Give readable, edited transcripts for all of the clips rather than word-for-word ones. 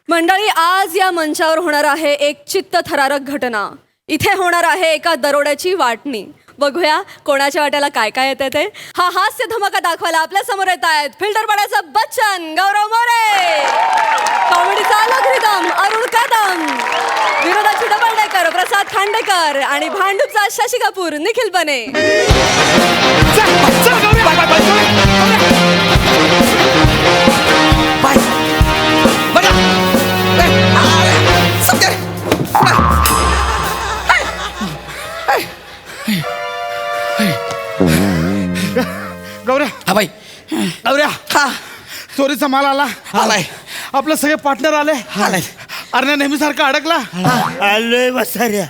मंडळी, आज या मंचावर होणार आहे एक चित्तथरारक घटना. इथे होणार आहे एका दरोड्याची वाटणी. बघूया कोणाच्या वाट्याला काय काय येते ते. हा हास्य धमाका दाखवायला आपल्या समोर येत आहेत फिल्टर पाड्याचा बच्चन गौरव मोरे, कॉमेडीचा लघुरिदम अरुण कदम, विनोदाची डबल डेकर प्रसाद खांडेकर आणि भांडूपचा शशी कपूर निखिल बने. गौऱ्या, हा भाई, गौऱ्या, हा चोरीचा माल आला. आलाय. आपले सगळे पार्टनर आले. आलाय. अरे नेहमीसारखा अडकला. आलोय बसाऱ्या.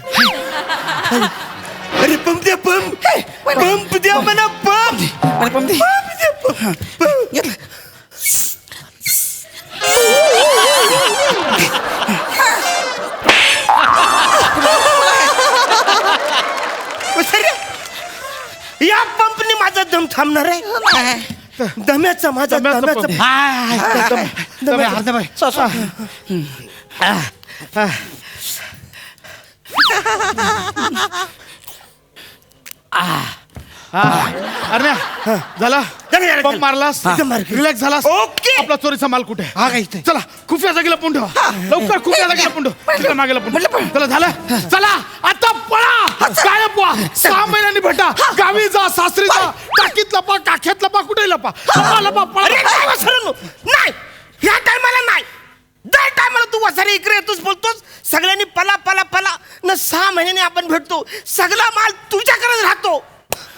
अरे पंप द्या, पंप पंप द्या म्हणा, पंप मला पण दे. घेतलं. बसाऱ्या, या पंपने माझा दम थांबणार आहे. दम्याचा माझा दम्याचा दम्याचा पंप. अर्धा बाई. अरे झाला झालं. पंप मारलास, एकदम मार. रिलॅक्स झालास. ओके. आपला चोरीचा माल कुठे? हा काय इथे? चला खुफिया जागेला पुंड लवकर, खुफिया जागेला पुंड तिकडे मागेला पुंड. चला झालं, चला आता पळा. काय लपवा? 6 महिन्यांनी भेटा. गावी जा, सासरी जा, टाकीत लपा, काख्यात लपा, कुठे लपा. लपा लपा पळा. अरे काय वसाऱ्यानो, नाही ह्या टायमाला नाही. दर टायमाला तू वसारे इकडे येतोस, बोलतोस सगळ्यांनी पला पला पला न. 6 महिन्याने आपण भेटतो, सगळा माल तुझ्याकडेच राहतो.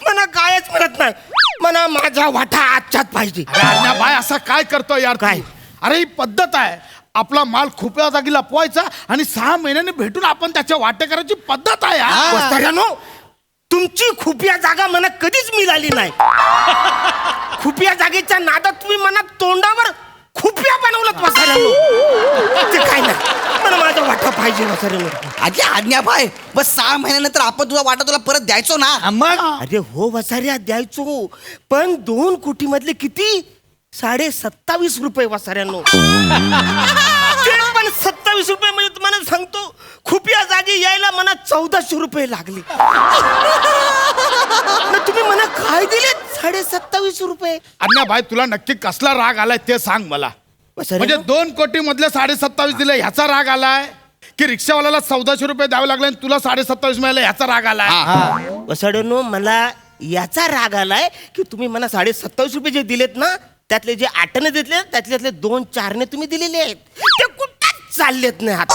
मना कायच म्हणत नाही, मना माझा वाटा आजच्यात पाहिजे. अरे बाय असा काय करतोय यार तू? काय? अरे ही पद्धत आहे. आपला माल खुप्या जागी लपवायचा आणि 6 महिन्यांनी भेटून आपण त्याच्या वाटेकराची पद्धत आहे यार. वसाऱ्यानो, तुमची खुफिया जागा मला कधीच मिळाली नाही. खुफिया जागेच्या नादात तुम्ही मना तोंडावर खुफिया बनवलं वसाऱ्यानो. ते काय नाही, मला माझा वाटा पाहिजे वसाऱ्यानो. आजी आज्ञा भाई, बस 6 महिन्यानंतर आपण तुझा वाटा तुला परत द्यायचो ना. मग अरे हो वसाऱ्या, द्यायचो, पण 2 कोटी मधले किती? 27.5 रुपये वसाऱ्यानो. ते पण 27 रुपये म्हणजे तुम्हाला सांगतो, खुफिया जागी यायला मला 1400 रुपये लागले. मग तुम्ही मला काय दिले? 27.5 रुपये. अण्णा भाई, तुला नक्की कसला राग आलाय ते सांग मला. म्हणजे 2 कोटी मधले 27.5 दिले ह्याचा राग आलाय, की रिक्षावाल्याला 1400 रुपये द्यावे लागले आणि तुला 27.5 मिळाले ह्याचा राग आलाय? वसाड्यानो, मला याचा राग आलाय की तुम्ही मला 27.5 रुपये जे दिलेत ना, त्यातले जे 8ने दिले त्यातले 2-4ने तुम्ही दिलेले आहेत, ते कुठंच चाललेत नाही हात.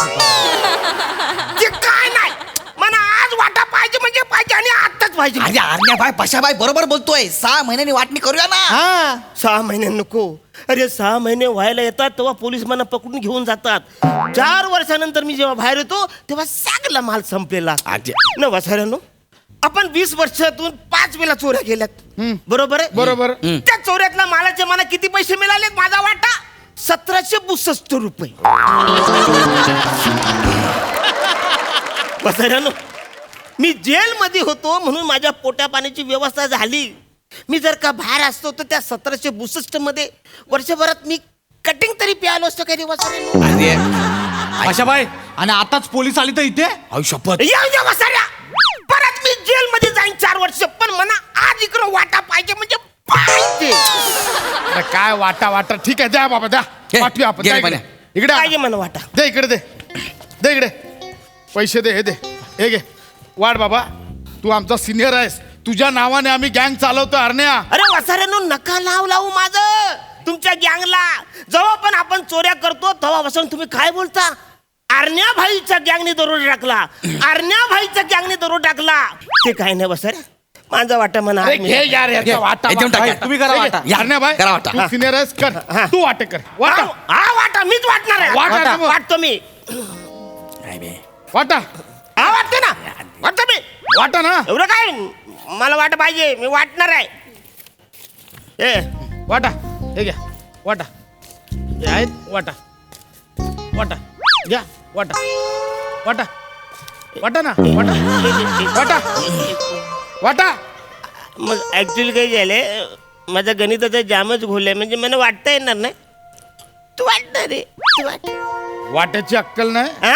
ते काय नाही, मला आज वाटा पाहिजे म्हणजे पाहिजे आणि आत्ताच पाहिजे. अरे आज्ञा भाई, पशा भाई बरोबर बोलतोय. 6 महिन्यांनी वाटणी करूया ना. 6 महिने नको. अरे 6 महिने व्हायला येतात तेव्हा पोलीस मला पकडून घेऊन जातात. 4 वर्षानंतर मी जेव्हा बाहेर येतो तेव्हा सगळा माल संपलेला न. वसाऱ्यानो, आपण 20 वर्षातून 5 वेळा चोऱ्या केल्यात, बरोबर आहे? बरोबर. त्या चोऱ्यातल्या मालाचे मला किती पैसे मिळाले? माझा वाटा 1762 रुपये. वसाऱ्यानो, मी जेलमध्ये होतो म्हणून माझ्या पोट्या पाण्याची व्यवस्था झाली. मी जर का बाहेर असतो तर त्या 1762 मध्ये वर्षभरात मी कटिंग तरी प्यायलो असतो काही वसाऱ्यानो. आशाबाई, आणि आताच पोलीस आली तर इथे शपथ. येऊ द्या वसाऱ्या, परत मी जेलमध्ये जाईन 4 वर्ष, पण मला आज इकडं वाटा पाहिजे म्हणजे पाहिजे. अरे काय वाटा वाटा, ठीक आहे, द्या बाबा द्या. हे, पाठवूया आपण. घे द्या रे इकडे. पाण्या. इकडे पाहिजे आण. मला वाटा. दे इकडे, दे दे इकडे. पैसे दे, हे दे, हे घे. वाढ बाबा, तू आमचा सिनियर आहेस, तुझ्या नावाने आम्ही गँग चालवतो. अरण्या, अरे वसाऱ्यानो, नका लावू माझं तुमच्या गँगला. जेव्हा पण आपण चोऱ्या करतो तेव्हा बसून तुम्ही काय बोलता? आरण्या भाईच्या गँगने दरोडा टाकला, आरण्या भाईच्या गँगने दरोडा टाकला. ते काय नाही वसाऱ्या, माझा वाटा म्हणा. अरे घे यार याचा वाटा. एकदम टाक. तुम्ही करा वाटा. अरण्या भाई, करा वाटा. तू सिनियर आहेस, कर. हा. तू वाटे कर. वाटा हा वाटा मीच वाटणार आहे. वाटा. वाटा वाटतो मी. वाटा हा वाटते ना, वाटतो मी. वाटा ना. एवढं काय, मला वाटा पाहिजे, मी वाटणार आहे. वाटा, हे घ्या वाटा. हे आहेत वाटा. वाटा घ्या. वाटा वाटा वाटा ना. वाटा वाटा वाटा. मग ऍक्च्युअली काय झालंय, माझा गणिताचा जामच घोल आहे, म्हणजे मला वाटता येणार नाही. तू वाटणार रे, तू वाट. वाट्याची अक्कल नाही हा?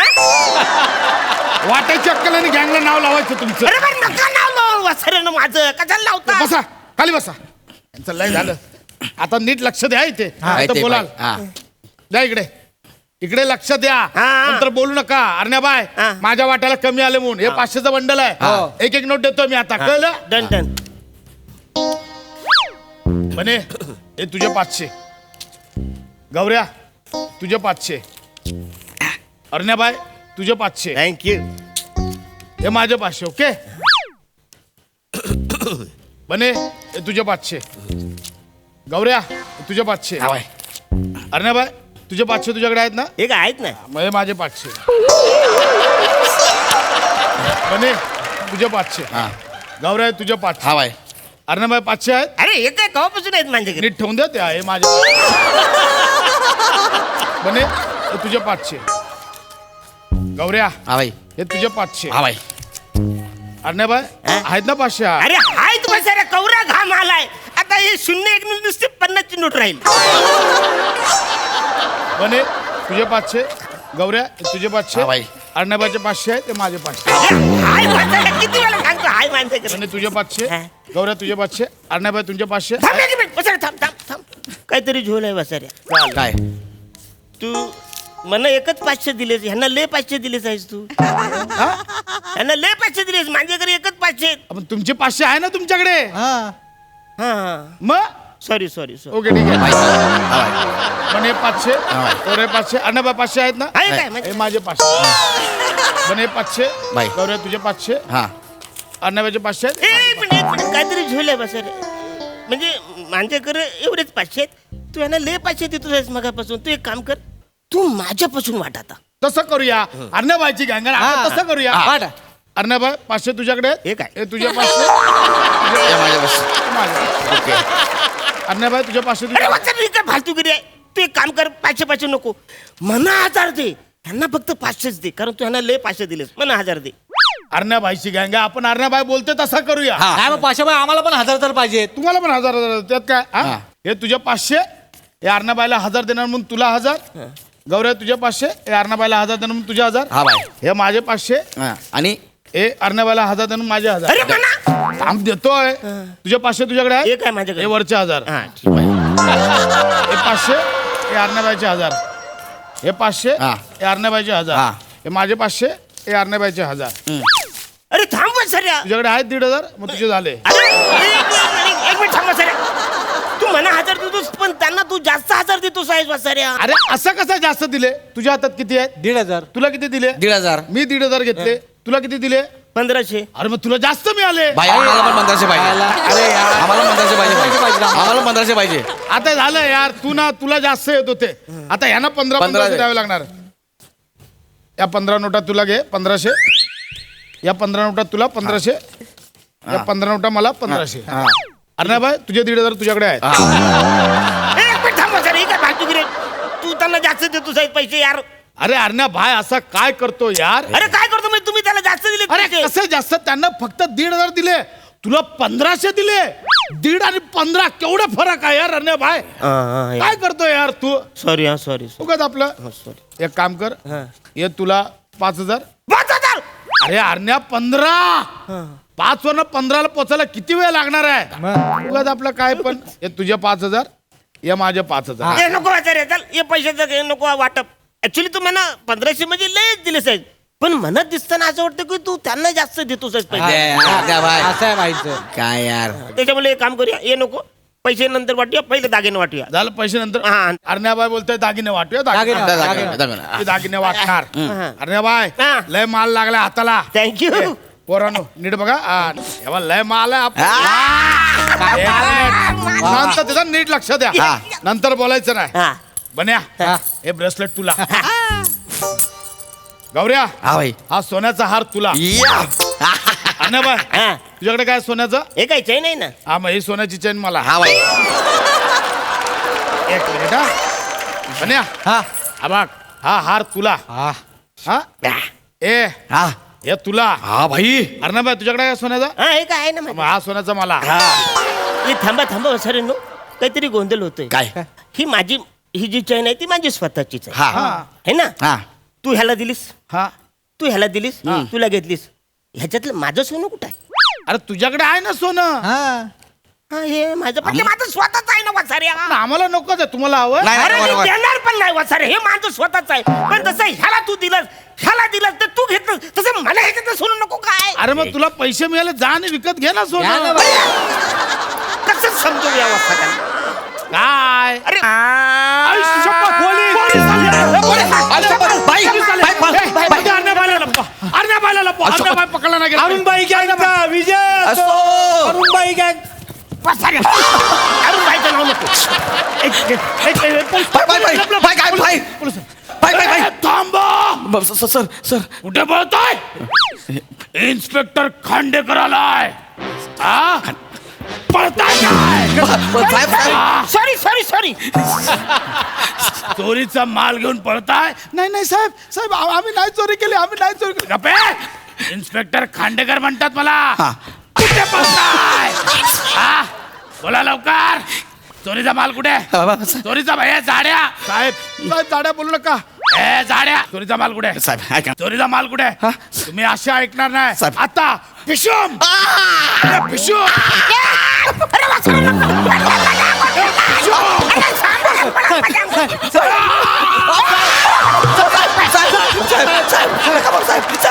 वाट्याची अक्कल आणि गँगला नाव लावायचं तुमचं. अरे पण नका नाव लावू वसाऱ्यानं माझं कशाला लावता बसा खाली बसा. यांचं लय झालं. आता नीट लक्ष द्या इथे. आता बोलाल द्या इकडे. इकडे लक्ष द्या. हा. नंतर बोलू नका. अरण्याबाय हा. माझ्या वाट्याला कमी आले म्हणून हे 500चं बंडल आहे. एक एक नोट देतो मी आता. कळलं? Done done. म्हणे हे तुझे 500. गौऱ्या तुझे 500. अरण्याबाई तुझे 500. थँक्यू. हे माझे 500. ओके बने हे तुझे 500. गौऱ्या हे तुझे 500. अरण्याबाई तुझे 500 तुझ्याकडे आहेत ना. हे काय आहेत ना. मग हे माझे 500. बने तुझे 500. गौऱ्या हे तुझे 500. अरण्याबाई 500 आहेत. अरे हे काय कवापासून आहेत माझ्याकडे. नीट ठेवून द्या ते हे माझे. बने हे तुझे 500. गौऱ्या हे तुझे 500. अरण्याबाई आहेत ना 500. अरे हाय तुम्हाला सारा कवरा घाम आलाय. आता हे 0-1 नुसते 50ची नोट राहील. बने तुझे 500. गौऱ्या हे तुझे 500. अरण्याबाईचे 500 आहेत ते माझे 500. हाय माणसाला किती वेळा सांगतो हाय माणसाकडे. बने तुझे 500. हा. गौऱ्या तुझे 500. अरण्याबाई तुझे 500. थांब एक मिनिट बसाऱ्या थांब थांब थांब. काहीतरी झोल आहे बसाऱ्या. काय तू मला एकच 500 दिलेस. ह्यांना लय 500 दिलेस आहेस तू. ह्यांना लय 500 दिलेस. माझ्याकडे एकच 500 आहेत. आपण तुमचे 500 आहे ना तुमच्याकडे. हा मग सॉरी सॉरी सॉरी. ओके ठीक आहे. बने 500. गौऱ्या 500. अरण्याबाई 500 आहेत ना. आहे काय हे म्हणजे माझे 500. बने 500. गौऱ्या तुझे 500. अरण्याबाईचे 500 आहेत. एक मिनिट काहीतरी झोल आहे बसाऱ्या. म्हणजे माझ्याकडे एवढेच 500 आहेत. तू ह्यांना लय 500 देतो आहेस मगापासून. तू एक काम कर. तू माझ्यापासून वाट आता. तसं करूया. अरण्याबाईची गँग तसं करूया. अरण्याबाई 500 तुझ्याकडे आहेत. हे काय? हे तुझे 500. माझे. अरण्याबाई तुझे 500 अरे तुझ्या. वाचा काय फालतूगिरी आहे. तू एक काम कर 500 नको. मना 1000 दे. ह्यांना फक्त 500च दे. कारण तू ह्यांना लय 500 दिलेस. मना 1000 दे. अरण्याबाईची गँग आपण अरण्याबाई बोलते तसं करूया. काय मग पाशाबाई आम्हाला पण 1000 तर पाहिजे. तुम्हाला पण 1000 त्यात काय हा? हे तुझे 500. हे अरण्याबाईला 1000 देणार म्हणून तुला 1000. गौऱ्या तुझे 500. हे अरण्याबाईला 1000 देणार म्हणून तुझे 1000. हे माझे 500. आणि हे अरण्याबाईला 1000 देणार माझे 1000. अरे मना. थांब देतोय. तुझे 500 तुझ्याकडे आहे. हे काय माझ्याकडे. हे वरचे 1000. हा ठीक आहे. हे 500. हे अरण्याबाईचे 1000. हे 500. हे अरण्याबाईचे 1000. हे माझे 500. हे अरण्याबाईचे 1000. अरे थांब बसाऱ्या. तुझ्याकडे आहेत 1500. मग तुझे झाले. अरे एक मिनिट थांब बसाऱ्या. तू मना 1000 देतोस पण त्यांना तू जास्त 1000 देतोस आहेस बसाऱ्या. अरे असं कसं जास्त दिले. तुझ्या हातात किती आहेत. 1500. तुला किती दिले. 1500. मी 1500 घेतले. तुला किती दिले. 1500. अरे मग तुला जास्त मिळाले. बाई आम्हाला पण 1500 पाहिजे. अरे यार. आम्हाला 1500 पाहिजे. आम्हाला 1500 पाहिजे. आता झालं यार. तुला जास्त येत होते. आता ह्यांना 1500 द्यावे लागणार. या 15 नोटा तुला घे 1500. या 15 नोटा तुला 1500. या 15 नोटा मला 1500. अरण्याबाई तुझे 1500 तुझ्याकडे आहेत. एक मिनिट थांब बसाऱ्या. हे काय फालतूगिरी आहे. तू त्यांना जास्त देतोस आहेस पैसे यार. अरे अरण्याबाई असा काय करतो यार. अरे काय करतो म्हणजे तुम्ही त्याला जास्त दिले अरे पैसे. कसं जास्त. त्यांना फक्त 1500 दिले. तुला 1500 दिले. 1.5 आणि 15 केवढा फरक आहे यार अरण्याबाई. काय करतो यार तू. सॉरी हा सॉरी उगाच आपलं. सॉरी. एक काम कर. हे तुला 5000. 5000. अरे अरण्या 15. 5 वरनं 15ला पोचायला किती वेळ लागणार आहे. उगाच आपलं काय पण. हे तुझे 5000. हे माझे 5000. हे नको वाचारे. चल हे पैशाचं हे नको वाटप. ऍक्च्युली तू म्हणा 1500 म्हणजे लयच दिले साहेब. पण मनात दिसताना असं वाटतं की तू त्यांना जास्त देतोस पैसे. असं आहे माहिती. काय यार. त्याच्यामुळे एक काम करूया. हे नको पैसे नंतर वाटूया. पहिले दागिने वाटूया. झालं पैसे नंतर. हा. अरण्याबाई बोलतोय दागिने वाटूया. दागिने. ते दागिने वाटणार. अरण्याबाई हा. लय माल लागलाय हाताला. थँक्यू. पोरानो नीट बघा. एवढा लय माल आहे नंतर त्याचा नीट लक्ष द्या. नंतर बोलायचं नाही. हा बन्या हे ब्रेसलेट तुला. गौऱ्या हा सोन्याचा हार तुला. अरण्याबाई हा. तुझ्याकडे काय सोन्याचं. हे काय चैन आहे ना. हा मग ही सोन्याची चेन मला. एक मिनिट हा. बन्या हा बघ हा हार तुला. हा ए हे तुला. अरण्याबाई तुझ्याकडे काय सोन्याचा. हा हे काय आहे ना मग हा सोन्याचा मला. हे थांबा थांबा सर नो काहीतरी गोंधळ होतोय. काय? ही माझी ही जी चैन आहे ती माझी स्वतःचीच आहे हा है ना हा तू ह्याला दिलीस हा तू ह्याला दिलीस तुला घेतलीस ह्याच्यातलं माझं सोनं कुठं आहे अरे तुझ्याकडे आहे ना सोनं हा, हे माझं पण ते माझं स्वतःच आहे ना वसाऱ्या पण आम्हाला नकोच आहे तुम्हाला हवं नाही, अरे नाही, मी नाही. देणार पण नाही वसारे हे माझं स्वतःच आहे पण तसं ह्याला तू दिलंस ह्याला दिलंस तर तू घेतलं तसं मला ह्याच्यातलं सोनं नको काय अरे मग तुला पैसे मिळाले जा आणि विकत घे ना सोनं कसं समजू या वसाऱ्याला काय अरे आई, शपथ, पोलीस पकडला नाही गेला. अरुणबाई गँगचा विजय असो. अरुणबाई गँग वसाऱ्या अरुण भाईचं नाव नको थांबा सर सर कुठे पळतोय इन्स्पेक्टर खांडेकर आलाय हा? पळताय काय? साहेब साहेब सॉरी सॉरी सॉरी चोरीचा माल घेऊन पळताय नाही नाही साहेब साहेब आम्ही नाही चोरी केली आम्ही नाही चोरी केली गप्पे! इन्स्पेक्टर खांडेकर म्हणतात मला हा. कुठे पळताय हा? बोला लवकर चोरीचा माल कुठे चोरीचा भैया जाड्या साहेब जाड्या बोलू नका ए जाड्या चोरीचा माल कुठे साहेब ऐका चोरीचा माल कुठे हा? तुम्ही अशा ऐकणार नाही साहेब. आता पिशूम अरे, पिशूम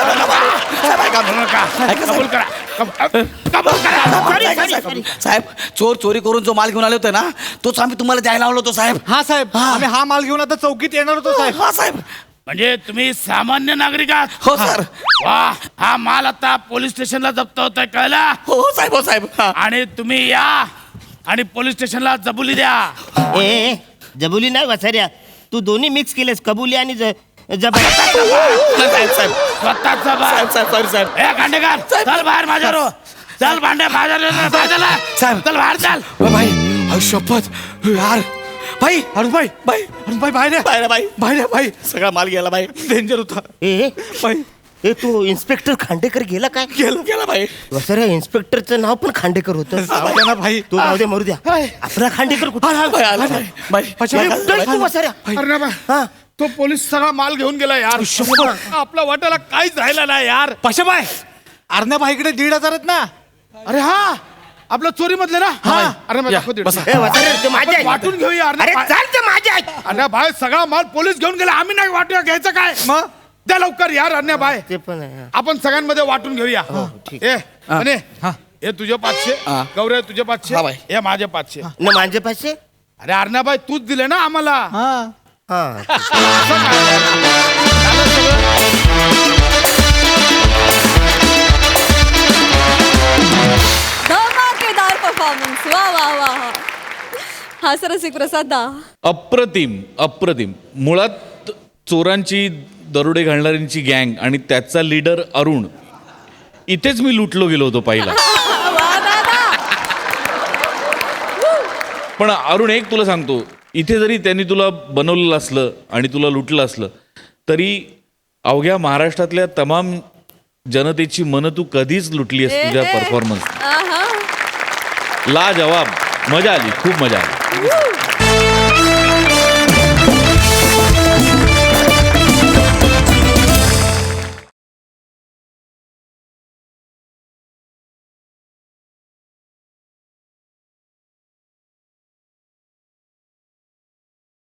बोलू नका. कबूल करा कबूल करा साहेब चोर चोरी करून जो माल घेऊन आले होते ना तोच आम्ही तुम्हाला द्यायला लावलो होतो साहेब हा साहेब आम्ही हा माल घेऊन आता चौकीत येणार होतो साहेब हा साहेब म्हणजे तुम्ही सामान्य नागरिक आहात हो सर वा हा माल आता पोलीस स्टेशनला जप्त होतोय कळला हो साहेब हो साहेब हा. आणि तुम्ही या आणि पोलीस स्टेशनला जबुली द्या ए जबुली नाही वसाऱ्या तू दोन्ही मिक्स केलेस कबुली आणि जबुली साहेब साहेब स्वतःचा साहेब साहेब सॉरी साहेब ए खांडेकर चल बाहेर माझ्या रो चल भांडे बाजार साहेब. चल बाहेर चल भाई अहो, शपथ यार भाई अरुणबाई भाई अरुणबाई बाहेर या. बाहेर भाई बाहेर या, बाई सगळा माल गेला भाई डेंजर होता ए बाई ए तू इन्स्पेक्टर खांडेकर गेला काय गेला भाई वसाऱ्या इन्स्पेक्टरचं नाव पण खांडेकर होतं जाऊ ना भाई तू जाऊ दे मरू द्या हाय. आपला खांडेकर कुठं भाई आला भाई भाई कुठं तू वसाऱ्या अरे बा, हा तो पोलीस सगळा माल घेऊन गेला यार आपला वाट्याला काहीच राहिला नाही यार पशाबाई अर्ण्याबाईकडे 1,500 आहेत ना अरे हा आपलं चोरी मधले ना हा. अरे मग या, दाखव दीड. बसा. ए वसाऱ्या ते माझे आपण वाटून घेऊया अरे अरे चाल ते माझे आहेत. अरे भाई सगळा माल पोलीस घेऊन गेला आम्ही नाही वाटूया घ्यायचं काय मग द्या लवकर यार अन्या भाई ते पण आहे आपण सगळ्यांमध्ये वाटून घेऊया ठीक. ए अने हा. हे तुझे 500 हा. गौरे तुझे 500 हा, बाई. हे माझे 500 न माझे पाचशे अरे अर्णाबाई तूच दिले ना आम्हाला हा हा असं काय? झालं सगळं? धमाकेदार परफॉर्मन्स वा वा वा हा सर रसिक प्रसाद दा अप्रतिम अप्रतिम मुळात चोरांची दरोडे घालणाऱ्यांची गँग आणि त्याचा लीडर अरुण इथेच मी लुटलो गेलो होतो पहिला वा दादा पण अरुण एक तुला सांगतो इथे जरी त्यांनी तुला बनवलेलं असलं आणि तुला लुटलं असलं तरी अवघ्या महाराष्ट्रातल्या तमाम जनतेची मनं तू कधीच लुटली आहेस तुझ्या परफॉर्मन्स आहा. ला जवाब मजा आली खूप मजा आली